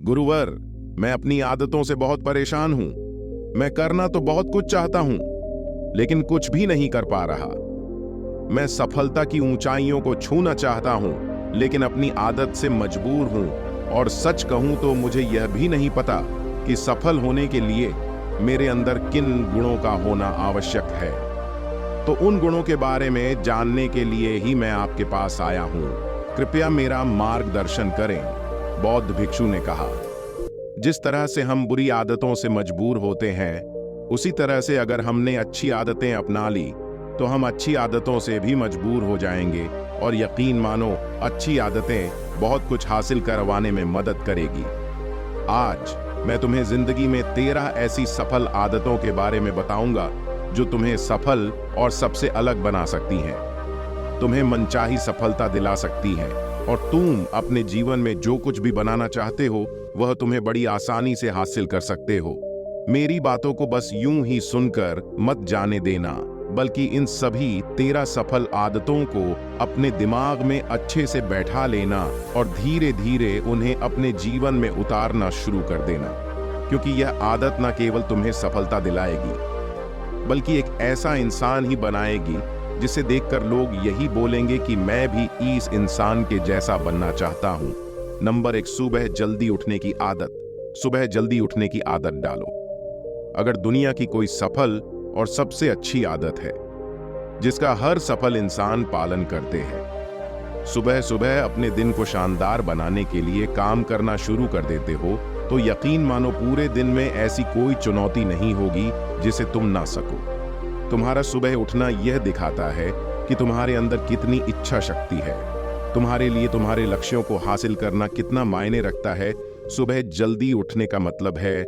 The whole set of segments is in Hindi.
गुरुवर, मैं अपनी आदतों से बहुत परेशान हूं। मैं करना तो बहुत कुछ चाहता हूं, लेकिन कुछ भी नहीं कर पा रहा। मैं सफलता की ऊंचाइयों को छूना चाहता हूं, लेकिन अपनी आदत से मजबूर हूं। और सच कहूं तो मुझे यह भी नहीं पता कि सफल होने के लिए मेरे अंदर किन गुणों का होना आवश्यक है। तो उन गुणों के बारे में जानने के लिए ही मैं आपके पास आया हूं। कृपया मेरा मार्गदर्शन करें, बौद्ध भिक्षु ने कहा। जिस तरह से हम बुरी आदतों से मजबूर होते हैं, उसी तरह से अगर हमने अच्छी आदतें अपना ली तो हम अच्छी आदतों से भी मजबूर हो जाएंगे। और यकीन मानो, अच्छी आदतें बहुत कुछ हासिल करवाने में मदद करेगी। आज मैं तुम्हें जिंदगी में 13 ऐसी सफल आदतों के बारे में बताऊंगा जो तुम्हें सफल और सबसे अलग बना सकती हैं, तुम्हें मनचाही सफलता दिला सकती हैं, और तुम अपने जीवन में जो कुछ भी बनाना चाहते हो वह तुम्हें बड़ी आसानी से हासिल कर सकते हो। मेरी बातों को बस यूं ही सुनकर मत जाने देना, बल्कि इन सभी 13 सफल आदतों को अपने दिमाग में अच्छे से बैठा लेना और धीरे धीरे उन्हें अपने जीवन में उतारना शुरू कर देना। क्योंकि यह आदत न केवल तुम्हें सफलता दिलाएगी, बल्कि एक ऐसा इंसान ही बनाएगी जिसे देखकर लोग यही बोलेंगे कि मैं भी इस इंसान के जैसा बनना चाहता हूं। नंबर 1, सुबह जल्दी उठने की आदत। सुबह जल्दी उठने की आदत डालो। अगर दुनिया की कोई सफल और सबसे अच्छी आदत है जिसका हर सफल इंसान पालन करते हैं, सुबह सुबह अपने दिन को शानदार बनाने के लिए काम करना शुरू कर देते हो, तो यकीन मानो पूरे दिन में ऐसी कोई चुनौती नहीं होगी जिसे तुम ना सको। तुम्हारा सुबह उठना यह दिखाता है कि तुम्हारे अंदर कितनी इच्छा शक्ति है, तुम्हारे लिए तुम्हारे लक्ष्यों को हासिल करना कितना मायने रखता है। सुबह जल्दी उठने का मतलब है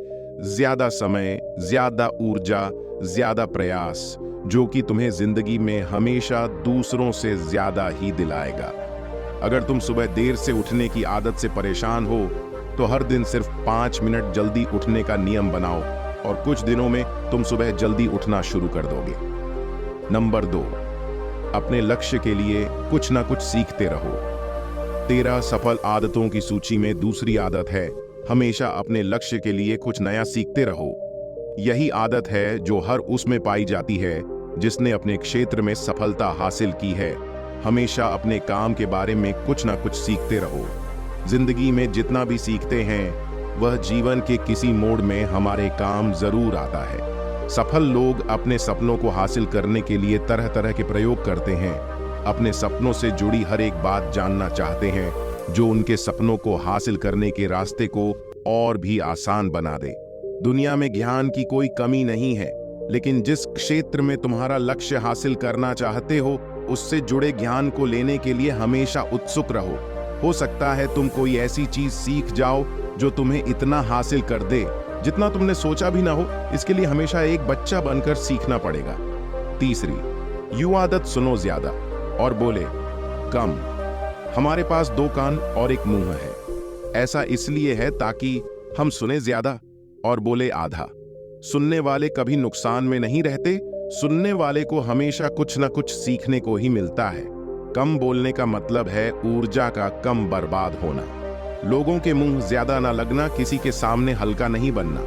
ज्यादा समय, ज्यादा ऊर्जा, ज्यादा प्रयास, जो कि तुम्हें जिंदगी में हमेशा दूसरों से ज्यादा ही दिलाएगा। अगर तुम सुबह देर से उठने की आदत से परेशान हो तो हर दिन सिर्फ 5 मिनट जल्दी उठने का नियम बनाओ, और कुछ दिनों में तुम सुबह जल्दी उठना शुरू कर दोगे। नंबर 2, अपने लक्ष्य के लिए कुछ ना कुछ सीखते रहो। 13 सफल आदतों की सूची में दूसरी आदत है हमेशा अपने लक्ष्य के लिए कुछ नया सीखते रहो। यही आदत है जो हर उसमें पाई जाती है जिसने अपने क्षेत्र में सफलता हासिल की है। हमेशा अपने काम के बारे में कुछ ना कुछ सीखते रहो। जिंदगी में जितना भी सीखते हैं वह जीवन के किसी मोड़ में हमारे काम जरूर आता है। सफल लोग अपने सपनों को हासिल करने के लिए तरह तरह के प्रयोग करते हैं। अपने सपनों से जुड़ी हर एक बात जानना चाहते हैं जो उनके सपनों को हासिल करने के रास्ते को और भी आसान बना दे। दुनिया में ज्ञान की कोई कमी नहीं है, लेकिन जिस क्षेत्र में तुम्हारा लक्ष्य हासिल करना चाहते हो उससे जुड़े ज्ञान को लेने के लिए हमेशा उत्सुक रहो। हो सकता है तुम कोई ऐसी चीज सीख जाओ जो तुम्हें इतना हासिल कर दे जितना तुमने सोचा भी ना हो। इसके लिए हमेशा एक बच्चा बनकर सीखना पड़ेगा। तीसरी, यू आदत सुनो ज्यादा और बोले कम। हमारे पास 2 कान और 1 मुंह है। ऐसा इसलिए है ताकि हम सुने ज्यादा और बोले आधा। सुनने वाले कभी नुकसान में नहीं रहते। सुनने वाले को हमेशा कुछ ना कुछ सीखने को ही मिलता है। कम बोलने का मतलब है ऊर्जा का कम बर्बाद होना। लोगों के मुंह ज्यादा ना लगना, किसी के सामने हल्का नहीं बनना,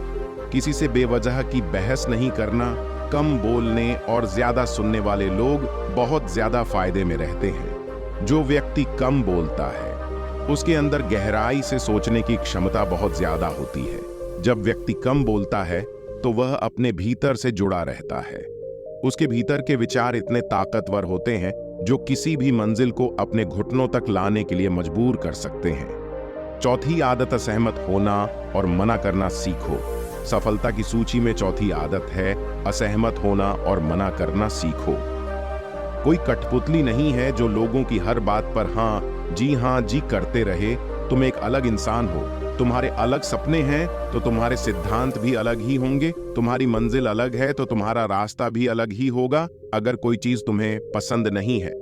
किसी से बेवजह की बहस नहीं करना। कम बोलने और ज्यादा सुनने वाले लोग बहुत ज्यादा फायदे में रहते हैं। जो व्यक्ति कम बोलता है उसके अंदर गहराई से सोचने की क्षमता बहुत ज्यादा होती है। जब व्यक्ति कम बोलता है तो वह अपने भीतर से जुड़ा रहता है। उसके भीतर के विचार इतने ताकतवर होते हैं जो किसी भी मंजिल को अपने घुटनों तक लाने के लिए मजबूर कर सकते हैं। चौथी आदत, असहमत होना और मना करना सीखो। सफलता की सूची में चौथी आदत है असहमत होना और मना करना सीखो। कोई कठपुतली नहीं है जो लोगों की हर बात पर हाँ जी करते रहे। तुम एक अलग इंसान हो। तुम्हारे अलग सपने हैं तो तुम्हारे सिद्धांत भी अलग ही होंगे। तुम्हारी मंजिल अलग है तो तुम्हारा रास्ता भी अलग ही होगा। अगर कोई चीज तुम्हें पसंद नहीं है,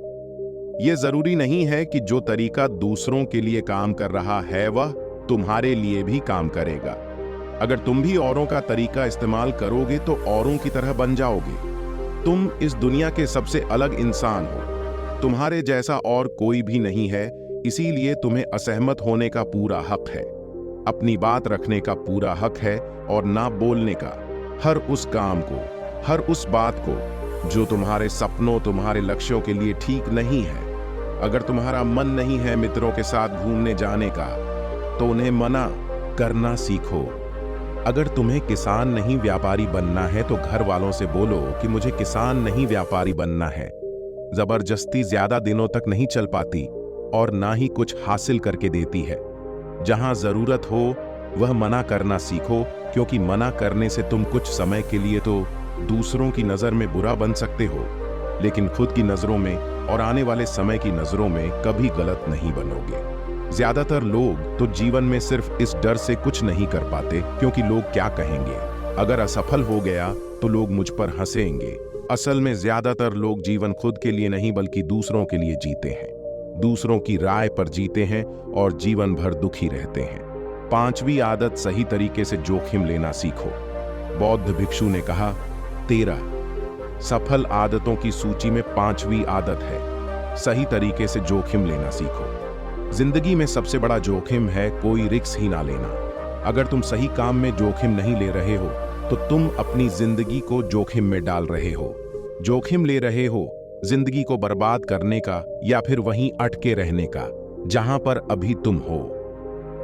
यह जरूरी नहीं है कि जो तरीका दूसरों के लिए काम कर रहा है वह तुम्हारे लिए भी काम करेगा। अगर तुम भी औरों का तरीका इस्तेमाल करोगे तो औरों की तरह बन जाओगे। तुम इस दुनिया के सबसे अलग इंसान हो। तुम्हारे जैसा और कोई भी नहीं है, इसीलिए तुम्हें असहमत होने का पूरा हक है। अपनी बात रखने का पूरा हक है और ना बोलने का। हर उस काम को, हर उस बात को जो तुम्हारे सपनों, तुम्हारे लक्ष्यों के लिए ठीक नहीं है। अगर तुम्हारा मन नहीं है मित्रों के साथ घूमने जाने का, तो उन्हें मना करना सीखो। अगर तुम्हें किसान नहीं व्यापारी बनना है, तो घर वालों से बोलो कि मुझे किसान नहीं व्यापारी बनना है। जबरदस्ती ज्यादा दिनों तक नहीं चल पाती और ना ही कुछ हासिल करके देती है। जहां जरूरत हो वह मना करना सीखो, क्योंकि मना करने से तुम कुछ समय के लिए तो दूसरों की नजर में बुरा बन सकते हो, लेकिन खुद की नजरों में और आने वाले समय की नजरों में कभी गलत नहीं बनोगे। ज्यादातर लोग तो जीवन में सिर्फ इस डर से कुछ नहीं कर पाते क्योंकि लोग क्या कहेंगे। अगर असफल हो गया तो लोग मुझ पर हंसेंगे। असल में ज्यादातर लोग जीवन खुद के लिए नहीं बल्कि दूसरों के लिए जीते हैं, दूसरों की राय पर जीते हैं और जीवन भर दुखी रहते हैं। 5वीं आदत, सही तरीके से जोखिम लेना सीखो। बौद्ध भिक्षु ने कहा, 13 सफल आदतों की सूची में 5वीं आदत है, सही तरीके से जोखिम लेना सीखो। जिंदगी में सबसे बड़ा जोखिम है कोई रिस्क ही ना लेना। अगर तुम सही काम में जोखिम नहीं ले रहे हो तो तुम अपनी जिंदगी को जोखिम में डाल रहे हो। जोखिम ले रहे हो जिंदगी को बर्बाद करने का या फिर वहीं अटके रहने का जहां पर अभी तुम हो।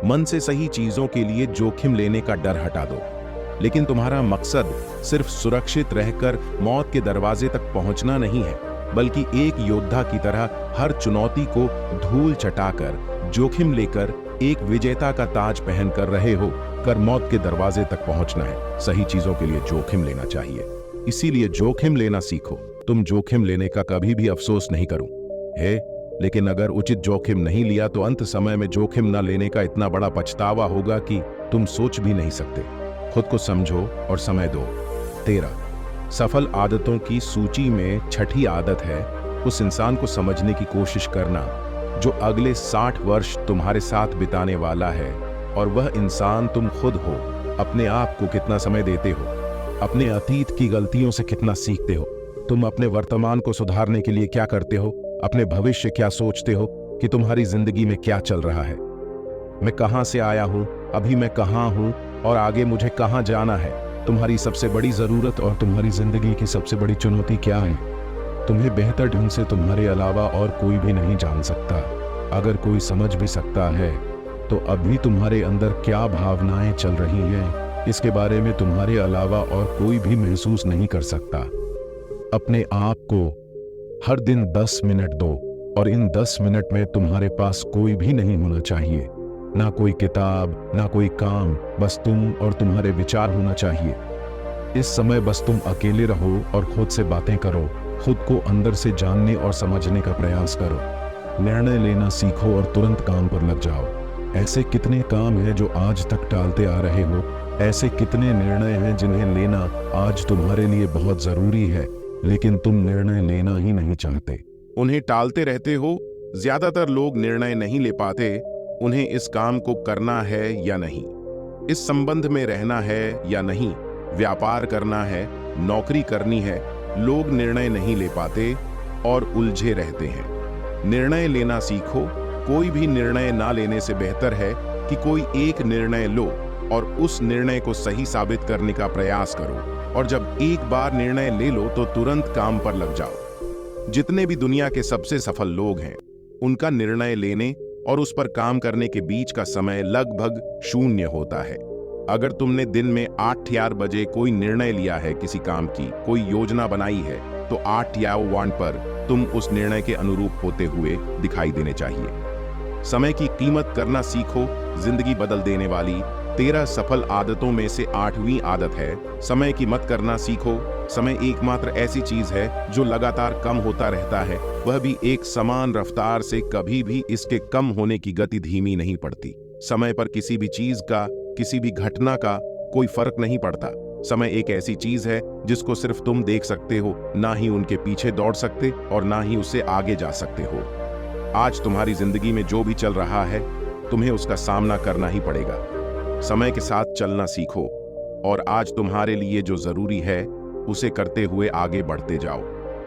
मन से सही चीजों के लिए जोखिम लेने का डर हटा दो, लेकिन तुम्हारा मकसद सिर्फ सुरक्षित रहकर मौत के दरवाजे तक पहुंचना नहीं है, बल्कि एक योद्धा की तरह हर चुनौती को धूल चटाकर, जोखिम लेकर एक विजेता का ताज पहन कर रहे हो कर मौत के दरवाजे तक पहुंचना है। सही चीजों के लिए जोखिम लेना चाहिए, इसीलिए जोखिम लेना सीखो। तुम जोखिम लेने का कभी भी अफसोस नहीं करो है, लेकिन अगर उचित जोखिम नहीं लिया तो अंत समय में जोखिम न लेने का इतना बड़ा पछतावा होगा कि तुम सोच भी नहीं सकते। खुद को समझो और समय दो। 13 सफल आदतों की सूची में 6ठी आदत है उस इंसान को समझने की कोशिश करना जो अगले 60 वर्ष तुम्हारे साथ बिताने वाला है, और वह इंसान तुम खुद हो। अपने आप को कितना समय देते हो, अपने अतीत की गलतियों से कितना सीखते हो, तुम अपने वर्तमान को सुधारने के लिए क्या करते हो, अपने भविष्य क्या सोचते हो कि तुम्हारी जिंदगी में क्या चल रहा है। मैं कहां से आया हूं, अभी मैं कहां हूं और आगे मुझे कहां जाना है। तुम्हारी सबसे बड़ी जरूरत और तुम्हारी जिंदगी की सबसे बड़ी चुनौती क्या है, तुम्हें बेहतर ढंग से तुम्हारे अलावा और कोई भी नहीं जान सकता। अगर कोई समझ भी सकता है तो अभी तुम्हारे अंदर क्या भावनाएं चल रही हैं, इसके बारे में तुम्हारे अलावा और कोई भी महसूस नहीं कर सकता। अपने आप को हर दिन 10 मिनट दो, और इन 10 मिनट में तुम्हारे पास कोई भी नहीं होना चाहिए, ना कोई किताब, ना कोई काम, बस तुम और तुम्हारे विचार होना चाहिए। इस समय बस तुम अकेले रहो और खुद से बातें करो, खुद को अंदर से जानने और समझने का प्रयास करो। निर्णय लेना सीखो और तुरंत काम पर लग जाओ। ऐसे कितने काम हैं जो आज तक टालते आ रहे हो, ऐसे कितने निर्णय हैं जिन्हें लेना आज तुम्हारे लिए बहुत जरूरी है, लेकिन तुम निर्णय लेना ही नहीं चाहते, उन्हें टालते रहते हो। ज्यादातर लोग निर्णय नहीं ले पाते, उन्हें इस काम को करना है या नहीं, इस संबंध में रहना है या नहीं, व्यापार करना है, नौकरी करनी है। लोग निर्णय नहीं ले पाते और उलझे रहते हैं। निर्णय लेना सीखो। कोई भी निर्णय ना लेने से बेहतर है कि कोई एक निर्णय लो और उस निर्णय को सही साबित करने का प्रयास करो, और जब एक बार निर्णय ले लो तो तुरंत काम पर लग जाओ। जितने भी दुनिया के सबसे सफल लोग हैं, उनका निर्णय लेने और उस पर काम करने के बीच का समय लगभग 0 होता है। अगर तुमने दिन में 8 बजे कोई निर्णय लिया है, किसी काम की कोई योजना बनाई है, तो 8 पर तुम उस निर्णय के अनुरूप होते हुए दिखाई देने चाहिए। समय की कीमत करना सीखो। जिंदगी बदल देने वाली 13 सफल आदतों में से 8वीं आदत है समय की मत करना सीखो। समय एकमात्र ऐसी चीज है जो लगातार कम होता रहता है, वह भी एक समान रफ्तार से। कभी भी इसके कम होने की गति धीमी नहीं पड़ती। समय पर किसी भी चीज का, किसी भी घटना का कोई फर्क नहीं पड़ता। समय एक ऐसी चीज है जिसको सिर्फ तुम देख सकते हो, ना ही उनके पीछे दौड़ सकते और ना ही उससे आगे जा सकते हो। आज तुम्हारी जिंदगी में जो भी चल रहा है, तुम्हें उसका सामना करना ही पड़ेगा। समय के साथ चलना सीखो और आज तुम्हारे लिए जो जरूरी है उसे करते हुए आगे बढ़ते जाओ,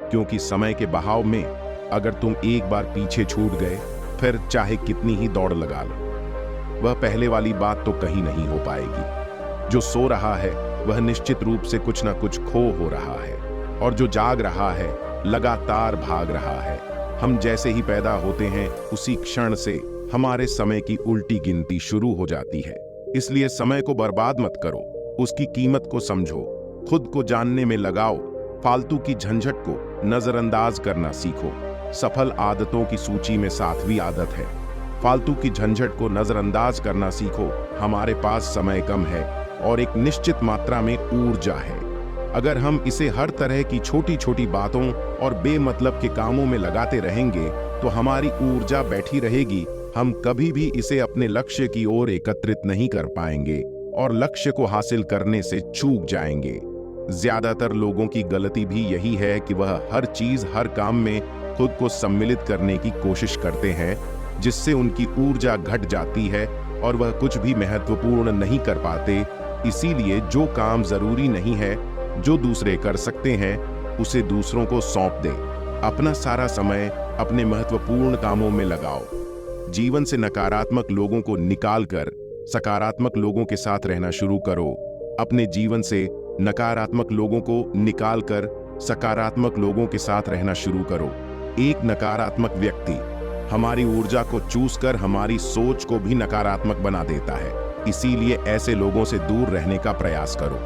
क्योंकि समय के बहाव में अगर तुम एक बार पीछे छूट गए, फिर चाहे कितनी ही दौड़ लगा लो, वह पहले वाली बात तो कहीं नहीं हो पाएगी। जो सो रहा है वह निश्चित रूप से कुछ ना कुछ खो हो रहा है, और जो जाग रहा है लगातार भाग रहा है। हम जैसे ही पैदा होते हैं उसी क्षण से हमारे समय की उल्टी गिनती शुरू हो जाती है। इसलिए समय को बर्बाद मत करो, उसकी कीमत को समझो, खुद को जानने में लगाओ, फालतू की झंझट को नजरअंदाज करना सीखो। सफल आदतों की सूची में 7वीं आदत है, फालतू की झंझट को नजरअंदाज करना सीखो। हमारे पास समय कम है और एक निश्चित मात्रा में ऊर्जा है। अगर हम इसे हर तरह की छोटी छोटी बातों और बेमतलब के कामों में लगाते रहेंगे तो हमारी ऊर्जा बैठी रहेगी। हम कभी भी इसे अपने लक्ष्य की ओर एकत्रित नहीं कर पाएंगे और लक्ष्य को हासिल करने से चूक जाएंगे। ज्यादातर लोगों की गलती भी यही है कि वह हर चीज हर काम में खुद को सम्मिलित करने की कोशिश करते हैं, जिससे उनकी ऊर्जा घट जाती है और वह कुछ भी महत्वपूर्ण नहीं कर पाते। इसीलिए जो काम जरूरी नहीं है, जो दूसरे कर सकते हैं, उसे दूसरों को सौंप दे। अपना सारा समय अपने महत्वपूर्ण कामों में लगाओ। जीवन से नकारात्मक लोगों को निकालकर सकारात्मक लोगों के साथ रहना शुरू करो। अपने जीवन से नकारात्मक लोगों को निकालकर सकारात्मक लोगों के साथ रहना शुरू करो। एक नकारात्मक व्यक्ति हमारी ऊर्जा को चूस कर हमारी सोच को भी नकारात्मक बना देता है। इसीलिए ऐसे लोगों से दूर रहने का प्रयास करो।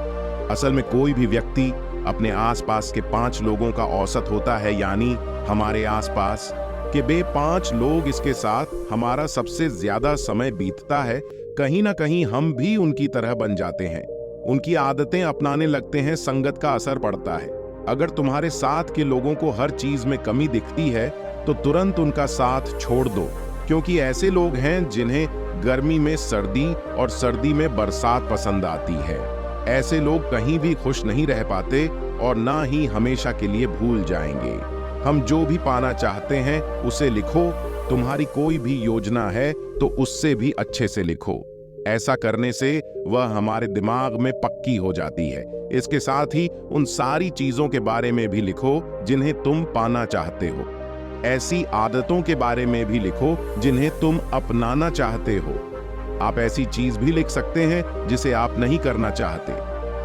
असल में कोई भी व्यक्ति अपने आसपास के 5 लोगों का औसत होता है, यानी हमारे आसपास के 5 लोग इसके साथ हमारा सबसे ज्यादा समय बीतता है। कहीं ना कहीं हम भी उनकी तरह बन जाते हैं, उनकी आदतें अपनाने लगते हैं, संगत का असर पड़ता है। अगर तुम्हारे साथ के लोगों को हर चीज में कमी दिखती है तो तुरंत उनका साथ छोड़ दो, क्योंकि ऐसे लोग हैं जिन्हें गर्मी में सर्दी और सर्दी में बरसात पसंद आती है। ऐसे लोग कहीं भी खुश नहीं रह पाते और ना ही हमेशा के लिए भूल जाएंगे। हम जो भी पाना चाहते हैं उसे लिखो। तुम्हारी कोई भी योजना है तो उससे भी अच्छे से लिखो। ऐसा करने से वह हमारे दिमाग में पक्की हो जाती है। इसके साथ ही उन सारी चीजों के बारे में भी लिखो जिन्हें तुम पाना चाहते हो। ऐसी आदतों के बारे में भी लिखो जिन्हें तुम अपनाना चाहते हो। आप ऐसी चीज भी लिख सकते हैं जिसे आप नहीं करना चाहते।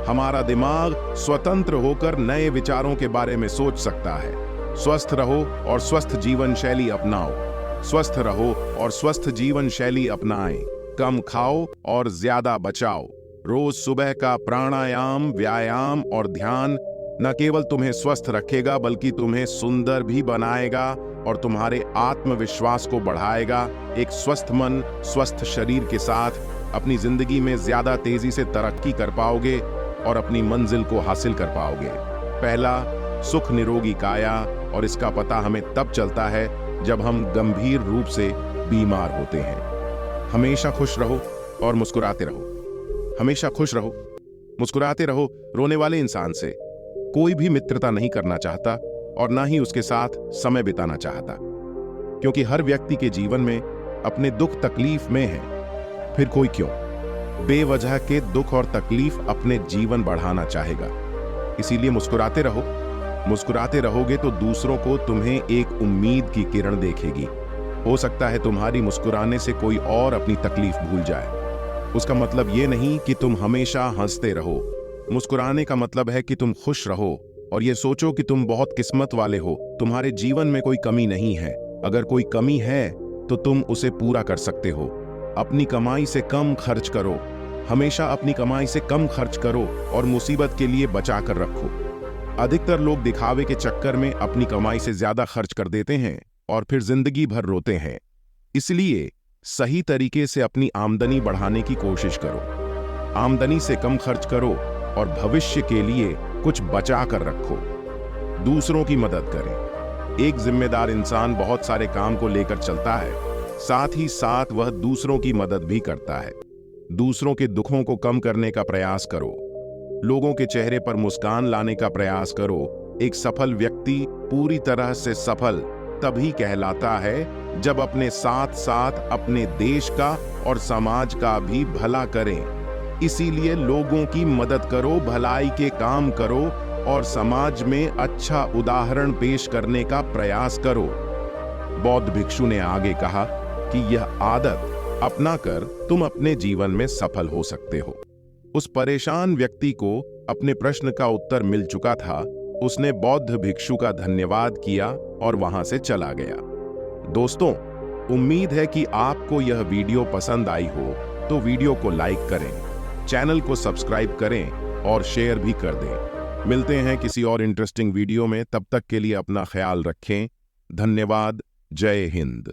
हमारा दिमाग स्वतंत्र होकर नए विचारों के बारे में सोच सकता है। स्वस्थ रहो और स्वस्थ जीवन शैली अपनाओ। स्वस्थ रहो और स्वस्थ जीवन शैली अपनाएं। कम खाओ और ज्यादा बचाओ। रोज सुबह का प्राणायाम, व्यायाम और ध्यान न केवल तुम्हें स्वस्थ रखेगा बल्कि तुम्हें सुंदर भी बनाएगा और तुम्हारे आत्मविश्वास को बढ़ाएगा। एक स्वस्थ मन, स्वस्थ शरीर के साथ अपनी जिंदगी में ज्यादा तेजी से तरक्की कर पाओगे और अपनी मंजिल को हासिल कर पाओगे। पहला, सुख निरोगी काया, और इसका पता हमें तब चलता है जब हम गंभीर रूप से बीमार होते हैं। हमेशा खुश रहो और मुस्कुराते रहो। हमेशा खुश रहो, मुस्कुराते रहो। रोने वाले इंसान से कोई भी मित्रता नहीं करना चाहता और ना ही उसके साथ समय बिताना चाहता, क्योंकि हर व्यक्ति के जीवन में अपने दुख तकलीफ में है। फिर कोई क्यों बेवजह के दुख और तकलीफ अपने जीवन बढ़ाना चाहेगा। इसीलिए मुस्कुराते रहो। मुस्कुराते रहोगे तो दूसरों को तुम्हें एक उम्मीद की किरण देखेगी। हो सकता है तुम्हारी मुस्कुराने से कोई और अपनी तकलीफ भूल जाए। उसका मतलब ये नहीं कि तुम हमेशा हंसते रहो। मुस्कुराने का मतलब है कि तुम खुश रहो और ये सोचो कि तुम बहुत किस्मत वाले हो। तुम्हारे जीवन में कोई कमी नहीं है। अगर कोई कमी है तो तुम उसे पूरा कर सकते हो। अपनी कमाई से कम खर्च करो। हमेशा अपनी कमाई से कम खर्च करो और मुसीबत के लिए बचा कर रखो। अधिकतर लोग दिखावे के चक्कर में अपनी कमाई से ज्यादा खर्च कर देते हैं और फिर जिंदगी भर रोते हैं। इसलिए सही तरीके से अपनी आमदनी बढ़ाने की कोशिश करो। आमदनी से कम खर्च करो और भविष्य के लिए कुछ बचा कर रखो। दूसरों की मदद करें। एक जिम्मेदार इंसान बहुत सारे काम को लेकर चलता है, साथ ही साथ वह दूसरों की मदद भी करता है। दूसरों के दुखों को कम करने का प्रयास करो। लोगों के चेहरे पर मुस्कान लाने का प्रयास करो। एक सफल व्यक्ति पूरी तरह से सफल तभी कहलाता है जब अपने साथ साथ अपने देश का और समाज का भी भला करें। इसीलिए लोगों की मदद करो, भलाई के काम करो और समाज में अच्छा उदाहरण पेश करने का प्रयास करो। बौद्ध भिक्षु ने आगे कहा कि यह आदत अपनाकर तुम अपने जीवन में सफल हो सकते हो। उस परेशान व्यक्ति को अपने प्रश्न का उत्तर मिल चुका था। उसने बौद्ध भिक्षु का धन्यवाद किया और वहां से चला गया। दोस्तों, उम्मीद है कि आपको यह वीडियो पसंद आई हो, तो वीडियो को लाइक करें, चैनल को सब्सक्राइब करें और शेयर भी कर दें। मिलते हैं किसी और इंटरेस्टिंग वीडियो में। तब तक के लिए अपना ख्याल रखें। धन्यवाद। जय हिंद।